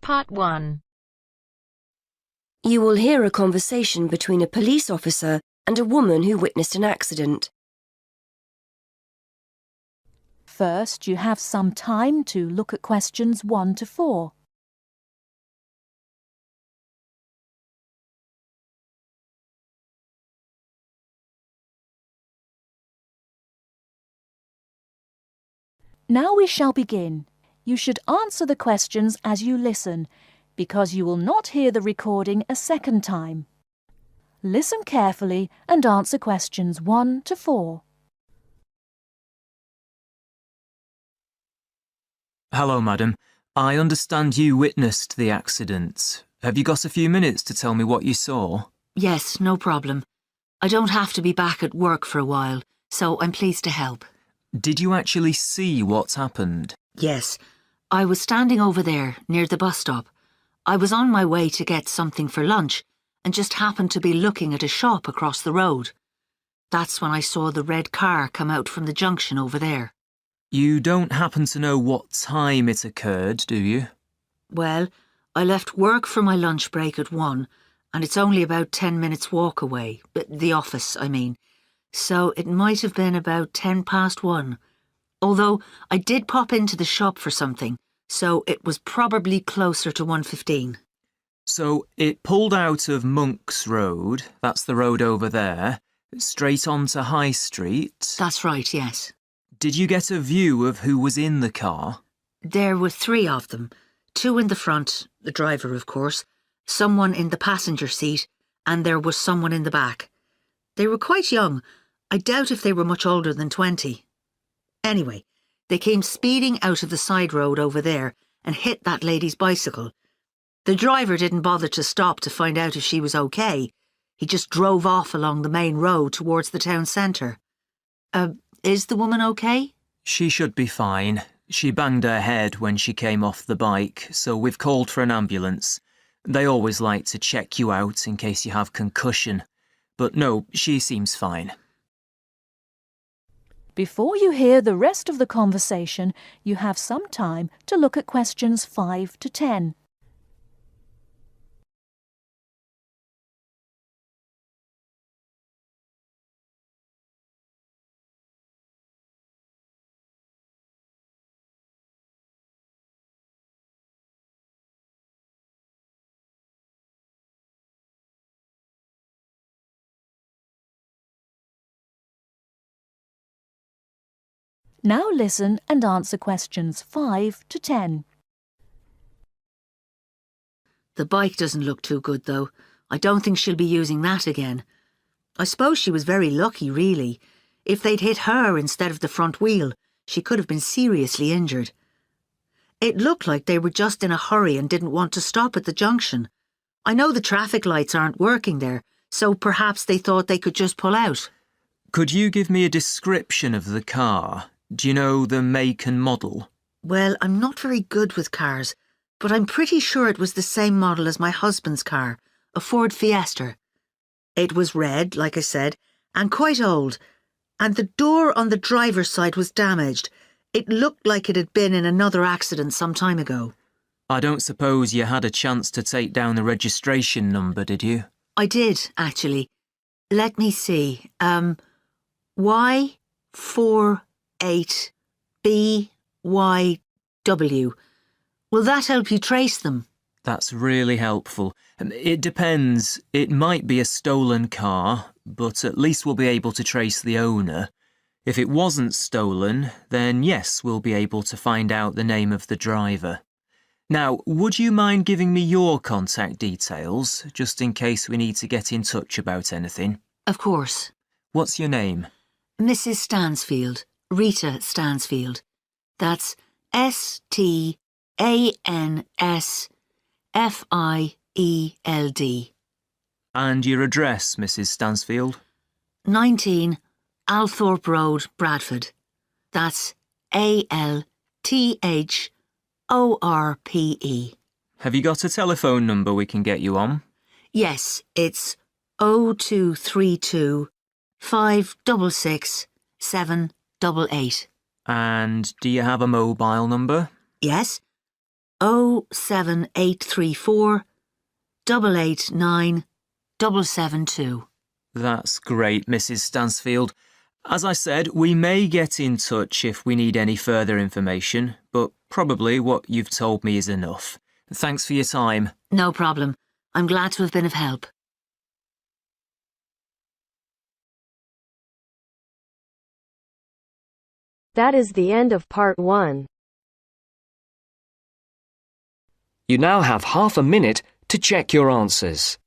Part 1. You will hear a conversation between a police officer and a woman who witnessed an accident. First, you have some time to look at questions 1 to 4. Now we shall begin. You should answer the questions as you listen, because you will not hear the recording a second time. Listen carefully and answer questions 1 to 4. Hello, madam. I understand you witnessed the accident. Have you got a few minutes to tell me what you saw? Yes, no problem. I don't have to be back at work for a while, so I'm pleased to help. Did you actually see what happened? Yes, I was standing over there, near the bus stop. I was on my way to get something for lunch and just happened to be looking at a shop across the road. That's when I saw the red car come out from the junction over there. You don't happen to know what time it occurred, do you? Well, I left work for my lunch break at 1, and it's only about 10 minutes walk away, the office, I mean. So it might have been about 10 past 1. Although I did pop into the shop for something, so it was probably closer to 1:15. So it pulled out of Monk's Road, that's the road over there, straight onto High Street. That's right, yes. Did you get a view of who was in the car? There were 3 of them. 2 in the front, the driver of course, someone in the passenger seat, and there was someone in the back. They were quite young. I doubt if they were much older than 20. Anyway, they came speeding out of the side road over there and hit that lady's bicycle. The driver didn't bother to stop to find out if she was okay. He just drove off along the main road towards the town centre. Is the woman okay? She should be fine. She banged her head when she came off the bike, so we've called for an ambulance. They always like to check you out in case you have concussion. But no, she seems fine. Before you hear the rest of the conversation, you have some time to look at questions 5 to 10. Now listen and answer questions 5 to 10. The bike doesn't look too good, though. I don't think she'll be using that again. I suppose she was very lucky, really. If they'd hit her instead of the front wheel, she could have been seriously injured. It looked like they were just in a hurry and didn't want to stop at the junction. I know the traffic lights aren't working there, so perhaps they thought they could just pull out. Could you give me a description of the car? Do you know the make and model? Well, I'm not very good with cars, but I'm pretty sure it was the same model as my husband's car, a Ford Fiesta. It was red, like I said, and quite old, and the door on the driver's side was damaged. It looked like it had been in another accident some time ago. I don't suppose you had a chance to take down the registration number, did you? I did, actually. Let me see. Y48BYW. Will that help you trace them? That's really helpful. It depends. It might be a stolen car, but at least we'll be able to trace the owner. If it wasn't stolen, then yes, we'll be able to find out the name of the driver. Now, would you mind giving me your contact details, just in case we need to get in touch about anything? Of course. What's your name? Mrs. Stansfield. Rita Stansfield. That's Stansfield. And your address, Mrs. Stansfield? 19 Althorpe Road, Bradford. That's ALTHORPE. Have you got a telephone number we can get you on? Yes, it's 0232 566 788. And do you have a mobile number? Yes, 07834 889 772. That's great, Mrs. Stansfield. As I said, we may get in touch if we need any further information, but probably what you've told me is enough. Thanks for your time. No problem. I'm glad to have been of help. That is the end of part 1. You now have half a minute to check your answers.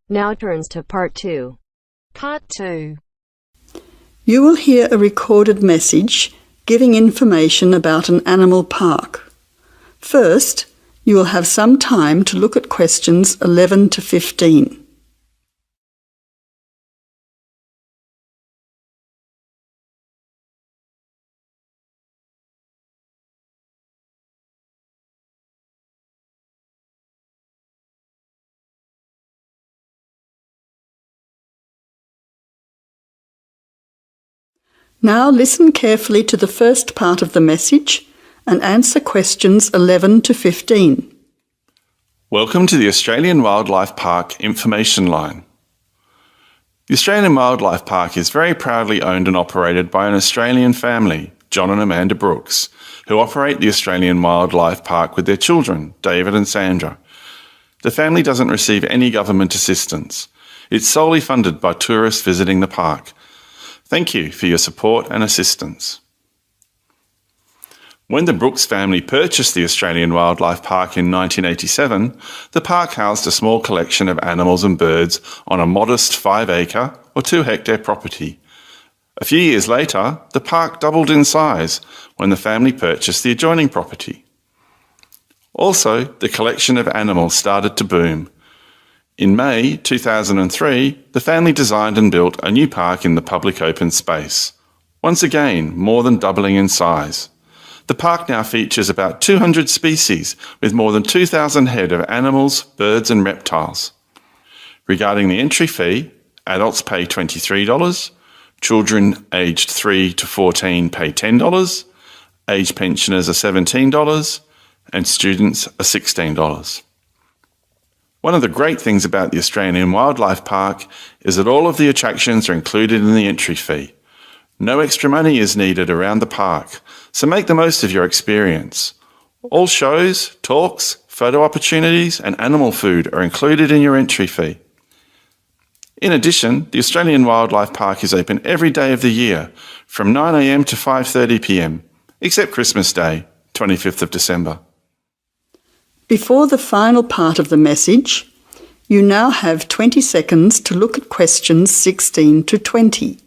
Now turns to part 2. Part 2. You will hear a recorded message giving information about an animal park. First, you will have some time to look at questions 11 to 15. Now listen carefully to the first part of the message and answer questions 11 to 15. Welcome to the Australian Wildlife Park Information Line. The Australian Wildlife Park is very proudly owned and operated by an Australian family, John and Amanda Brooks, who operate the Australian Wildlife Park with their children, David and Sandra. The family doesn't receive any government assistance. It's solely funded by tourists visiting the park. Thank you for your support and assistance. When the Brooks family purchased the Australian Wildlife Park in 1987, the park housed a small collection of animals and birds on a modest 5-acre or 2-hectare property. A few years later, the park doubled in size when the family purchased the adjoining property. Also, the collection of animals started to boom. In May 2003, the family designed and built a new park in the public open space. Once again, more than doubling in size. The park now features about 200 species with more than 2,000 head of animals, birds and reptiles. Regarding the entry fee, adults pay $23, children aged 3 to 14 pay $10, aged pensioners are $17 and students are $16. One of the great things about the Australian Wildlife Park is that all of the attractions are included in the entry fee. No extra money is needed around the park, so make the most of your experience. All shows, talks, photo opportunities and animal food are included in your entry fee. In addition, the Australian Wildlife Park is open every day of the year from 9 a.m. to 5:30 p.m, except Christmas Day, 25th of December. Before the final part of the message, you now have 20 seconds to look at questions 16 to 20.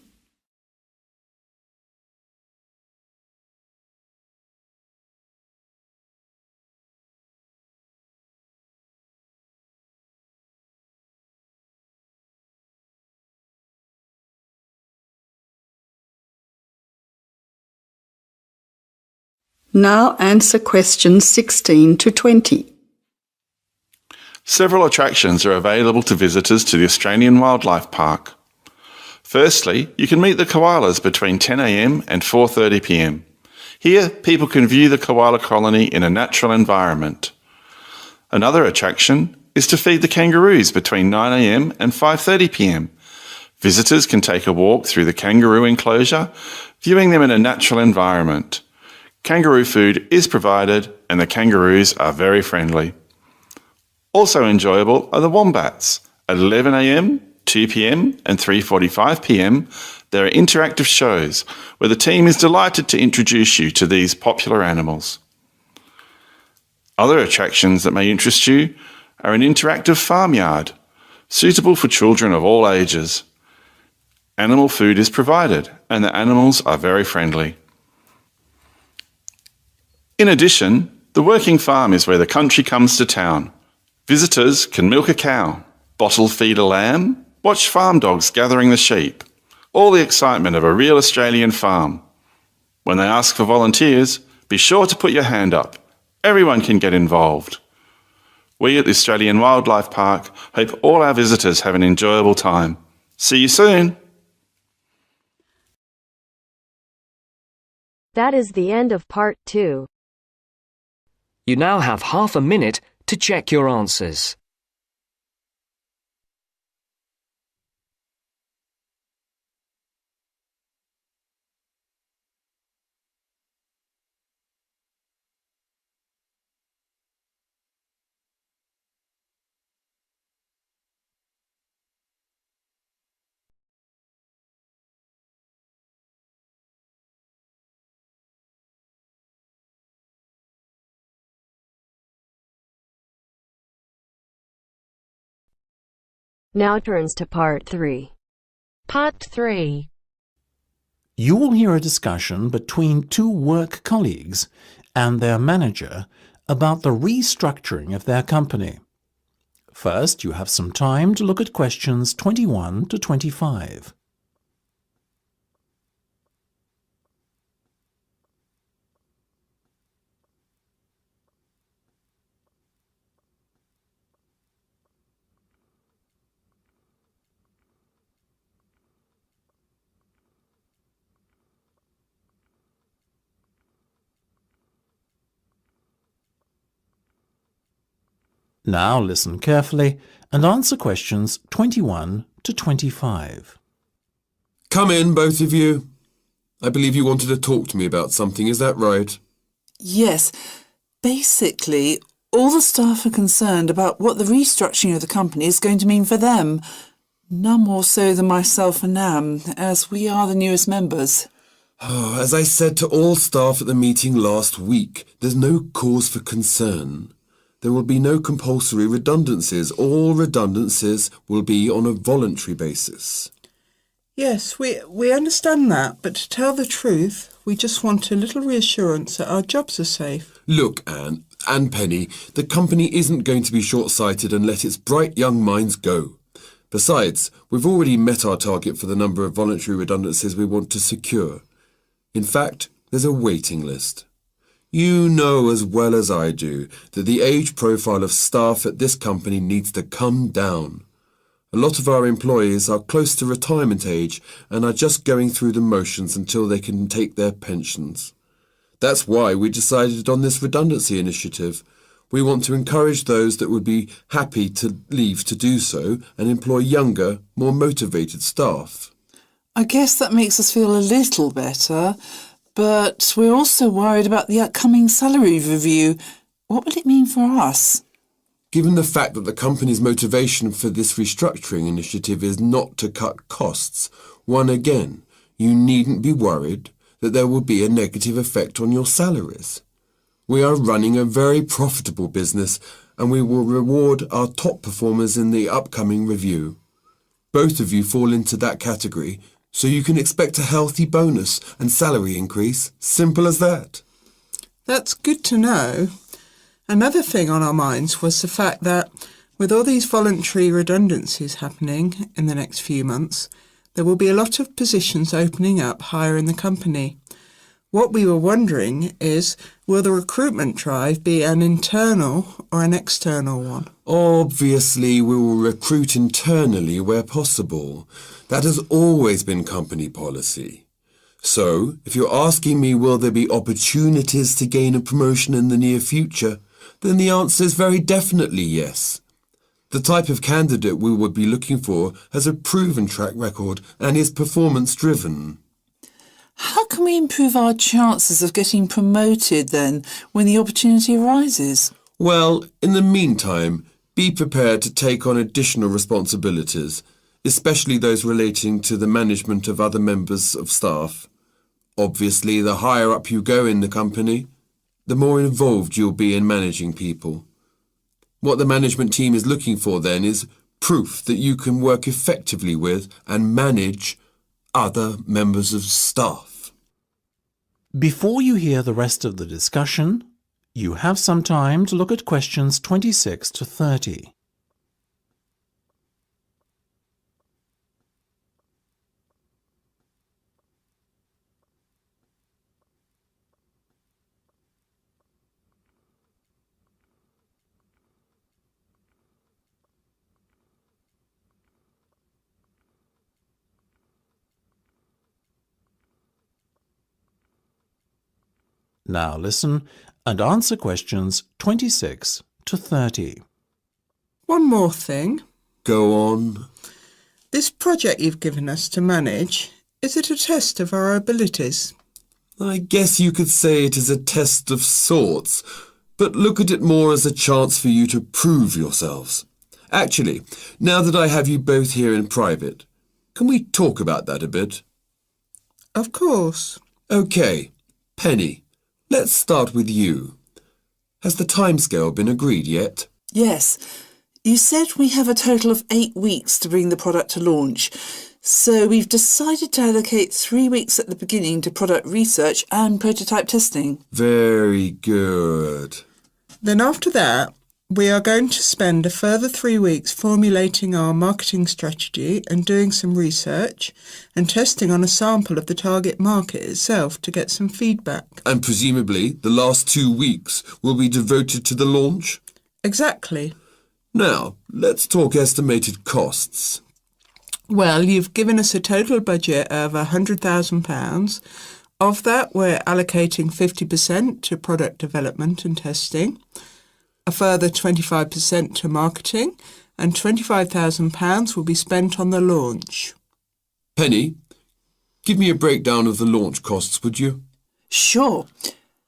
Now answer questions 16 to 20. Several attractions are available to visitors to the Australian Wildlife Park. Firstly, you can meet the koalas between 10 a.m. and 4:30 p.m. Here, people can view the koala colony in a natural environment. Another attraction is to feed the kangaroos between 9 a.m. and 5:30 p.m. Visitors can take a walk through the kangaroo enclosure, viewing them in a natural environment. Kangaroo food is provided and the kangaroos are very friendly. Also enjoyable are the wombats. At 11 a.m, 2 p.m and 3:45 p.m, there are interactive shows where the team is delighted to introduce you to these popular animals. Other attractions that may interest you are an interactive farmyard, suitable for children of all ages. Animal food is provided and the animals are very friendly. In addition, the working farm is where the country comes to town. Visitors can milk a cow, bottle feed a lamb, watch farm dogs gathering the sheep. All the excitement of a real Australian farm. When they ask for volunteers, be sure to put your hand up. Everyone can get involved. We at the Australian Wildlife Park hope all our visitors have an enjoyable time. See you soon. That is the end of part 2. You now have half a minute to check your answers. Now turns to part 3. Part 3. You will hear a discussion between two work colleagues and their manager about the restructuring of their company. First, you have some time to look at questions 21 to 25. Now listen carefully and answer questions 21 to 25. Come in, both of you. I believe you wanted to talk to me about something, is that right? Yes. Basically, all the staff are concerned about what the restructuring of the company is going to mean for them. None more so than myself and Nam, as we are the newest members. As I said to all staff at the meeting last week, there's no cause for concern. There will be no compulsory redundancies. All redundancies will be on a voluntary basis. Yes, we understand that, but to tell the truth, we just want a little reassurance that our jobs are safe. Look, Anne and Penny, the company isn't going to be short-sighted and let its bright young minds go. Besides, we've already met our target for the number of voluntary redundancies we want to secure. In fact, there's a waiting list. You know as well as I do that the age profile of staff at this company needs to come down. A lot of our employees are close to retirement age and are just going through the motions until they can take their pensions. That's why we decided on this redundancy initiative. We want to encourage those that would be happy to leave to do so and employ younger, more motivated staff. I guess that makes us feel a little better, but we're also worried about the upcoming salary review. What will it mean for us? Given the fact that the company's motivation for this restructuring initiative is not to cut costs, again, you needn't be worried that there will be a negative effect on your salaries. We are running a very profitable business and we will reward our top performers in the upcoming review. Both of you fall into that category, so you can expect a healthy bonus and salary increase. Simple as that. That's good to know. Another thing on our minds was the fact that with all these voluntary redundancies happening in the next few months, there will be a lot of positions opening up higher in the company. What we were wondering is, will the recruitment drive be an internal or an external one? Obviously, we will recruit internally where possible. That has always been company policy. So, if you're asking me will there be opportunities to gain a promotion in the near future, then the answer is very definitely yes. The type of candidate we would be looking for has a proven track record and is performance-driven. How can we improve our chances of getting promoted then when the opportunity arises? Well, in the meantime, be prepared to take on additional responsibilities, especially those relating to the management of other members of staff. Obviously, the higher up you go in the company, the more involved you'll be in managing people. What the management team is looking for then is proof that you can work effectively with and manage other members of staff. Before you hear the rest of the discussion, you have some time to look at questions 26 to 30. Now listen and answer questions 26 to 30. One more thing. Go on. This project you've given us to manage, is it a test of our abilities? I guess you could say it is a test of sorts, but look at it more as a chance for you to prove yourselves. Actually, now that I have you both here in private, can we talk about that a bit? Of course. OK. Penny, let's start with you. Has the timescale been agreed yet? Yes. You said we have a total of 8 weeks to bring the product to launch. So we've decided to allocate 3 weeks at the beginning to product research and prototype testing. Very good. Then after that, we are going to spend a further 3 weeks formulating our marketing strategy and doing some research and testing on a sample of the target market itself to get some feedback. And presumably the last 2 weeks will be devoted to the launch? Exactly. Now, let's talk estimated costs. Well, you've given us a total budget of £100,000. Of that, we're allocating 50% to product development and testing, a further 25% to marketing, and £25,000 will be spent on the launch. Penny, give me a breakdown of the launch costs, would you? Sure.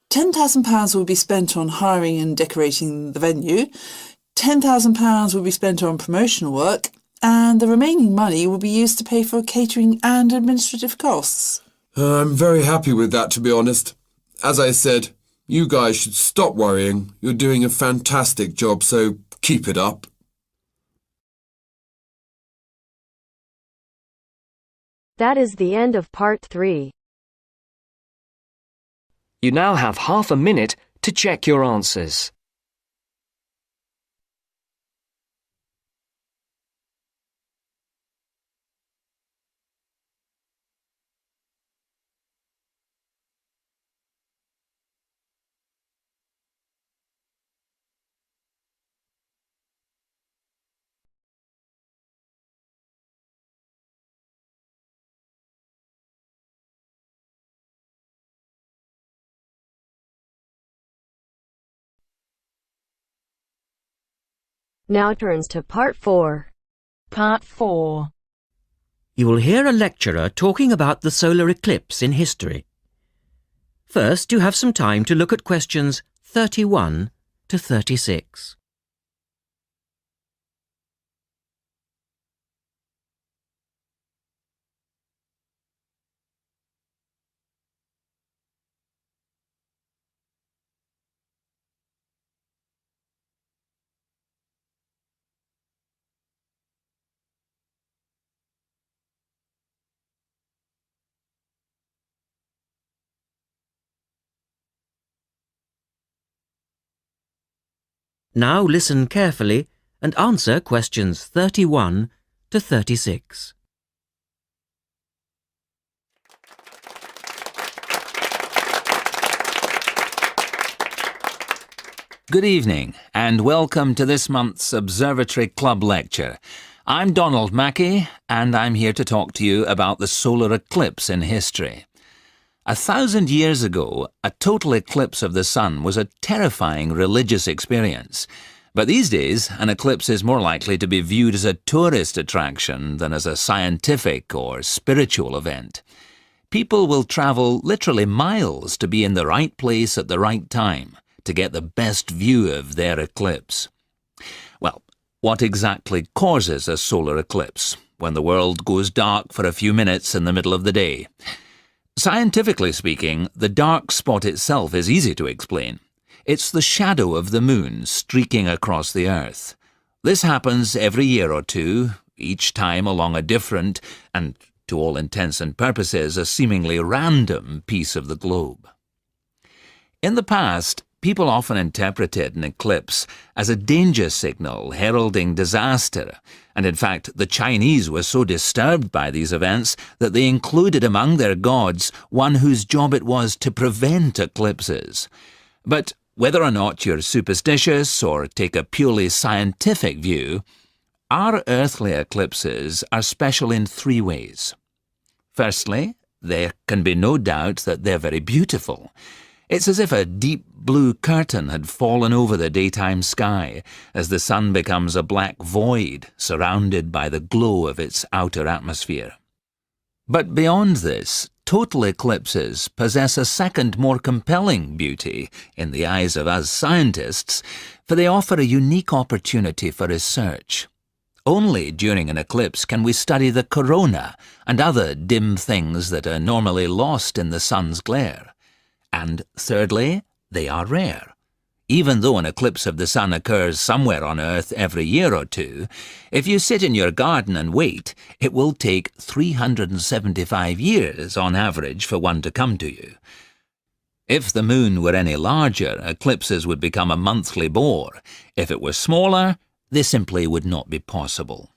£10,000 will be spent on hiring and decorating the venue, £10,000 will be spent on promotional work, and the remaining money will be used to pay for catering and administrative costs. I'm very happy with that, to be honest. As I said, you guys should stop worrying. You're doing a fantastic job, so keep it up. That is the end of part 3. You now have half a minute to check your answers. Now turns to part 4. Part 4. You will hear a lecturer talking about the solar eclipse in history. First, you have some time to look at questions 31 to 36. Now listen carefully and answer questions 31 to 36. Good evening and welcome to this month's Observatory Club lecture. I'm Donald Mackey and I'm here to talk to you about the solar eclipse in history. 1,000 years ago, a total eclipse of the sun was a terrifying religious experience. But these days, an eclipse is more likely to be viewed as a tourist attraction than as a scientific or spiritual event. People will travel literally miles to be in the right place at the right time to get the best view of their eclipse. Well, what exactly causes a solar eclipse when the world goes dark for a few minutes in the middle of the day? Scientifically speaking, the dark spot itself is easy to explain. It's the shadow of the moon streaking across the Earth. This happens every year or two, each time along a different, and to all intents and purposes, a seemingly random piece of the globe. In the past, people often interpreted an eclipse as a danger signal heralding disaster, and in fact the Chinese were so disturbed by these events that they included among their gods one whose job it was to prevent eclipses. But whether or not you're superstitious or take a purely scientific view, our earthly eclipses are special in three ways. Firstly, there can be no doubt that they're very beautiful. It's as if a deep blue curtain had fallen over the daytime sky as the sun becomes a black void surrounded by the glow of its outer atmosphere. But beyond this, total eclipses possess a second, more compelling beauty in the eyes of us scientists, for they offer a unique opportunity for research. Only during an eclipse can we study the corona and other dim things that are normally lost in the sun's glare. And thirdly, they are rare. Even though an eclipse of the sun occurs somewhere on Earth every year or two, if you sit in your garden and wait, it will take 375 years on average for one to come to you. If the moon were any larger, eclipses would become a monthly bore. If it were smaller, they simply would not be possible.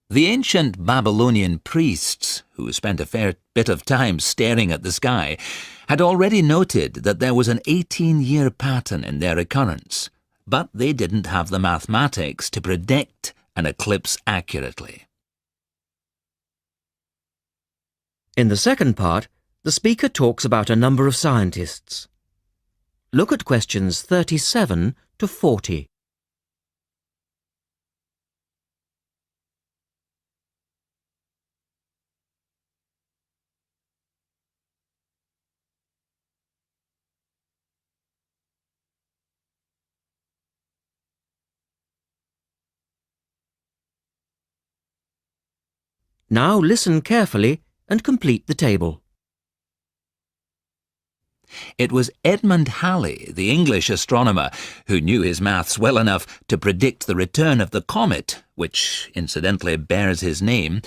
The ancient Babylonian priests, who spent a fair bit of time staring at the sky, had already noted that there was an 18-year pattern in their occurrence, but they didn't have the mathematics to predict an eclipse accurately. In the second part, the speaker talks about a number of scientists. Look at questions 37 to 40. Now listen carefully and complete the table. It was Edmund Halley, the English astronomer, who knew his maths well enough to predict the return of the comet, which incidentally bears his name,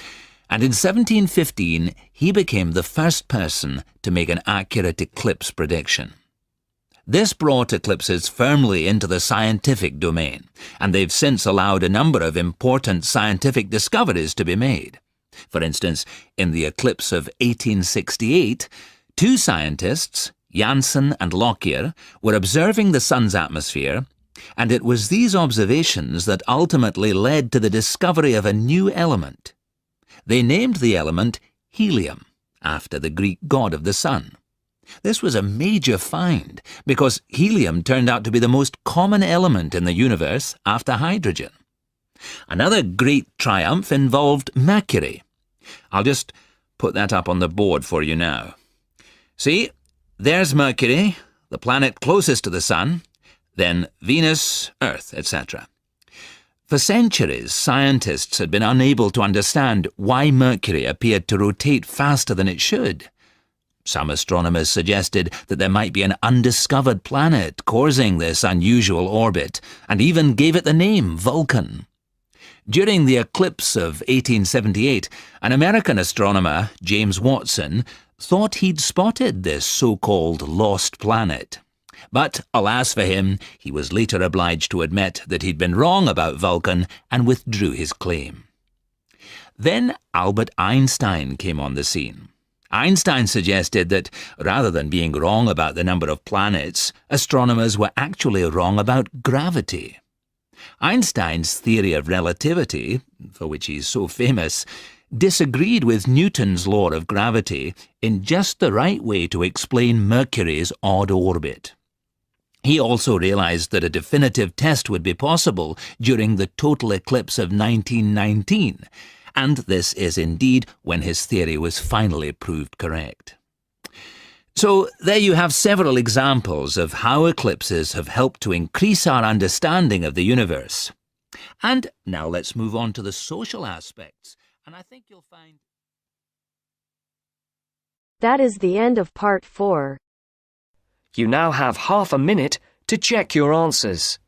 and in 1715 he became the first person to make an accurate eclipse prediction. This brought eclipses firmly into the scientific domain, and they've since allowed a number of important scientific discoveries to be made. For instance, in the eclipse of 1868, two scientists, Janssen and Lockyer, were observing the sun's atmosphere, and it was these observations that ultimately led to the discovery of a new element. They named the element helium, after the Greek god of the sun. This was a major find, because helium turned out to be the most common element in the universe after hydrogen. Another great triumph involved Mercury. I'll just put that up on the board for you now. See, there's Mercury, the planet closest to the sun, then Venus, Earth, etc. For centuries, scientists had been unable to understand why Mercury appeared to rotate faster than it should. Some astronomers suggested that there might be an undiscovered planet causing this unusual orbit, and even gave it the name Vulcan. During the eclipse of 1878, an American astronomer, James Watson, thought he'd spotted this so-called lost planet. But, alas for him, he was later obliged to admit that he'd been wrong about Vulcan and withdrew his claim. Then Albert Einstein came on the scene. Einstein suggested that, rather than being wrong about the number of planets, astronomers were actually wrong about gravity. Einstein's theory of relativity, for which he's so famous, disagreed with Newton's law of gravity in just the right way to explain Mercury's odd orbit. He also realized that a definitive test would be possible during the total eclipse of 1919, and this is indeed when his theory was finally proved correct. So there you have several examples of how eclipses have helped to increase our understanding of the universe. And now let's move on to the social aspects, and I think you'll find... That is the end of part 4. You now have half a minute to check your answers.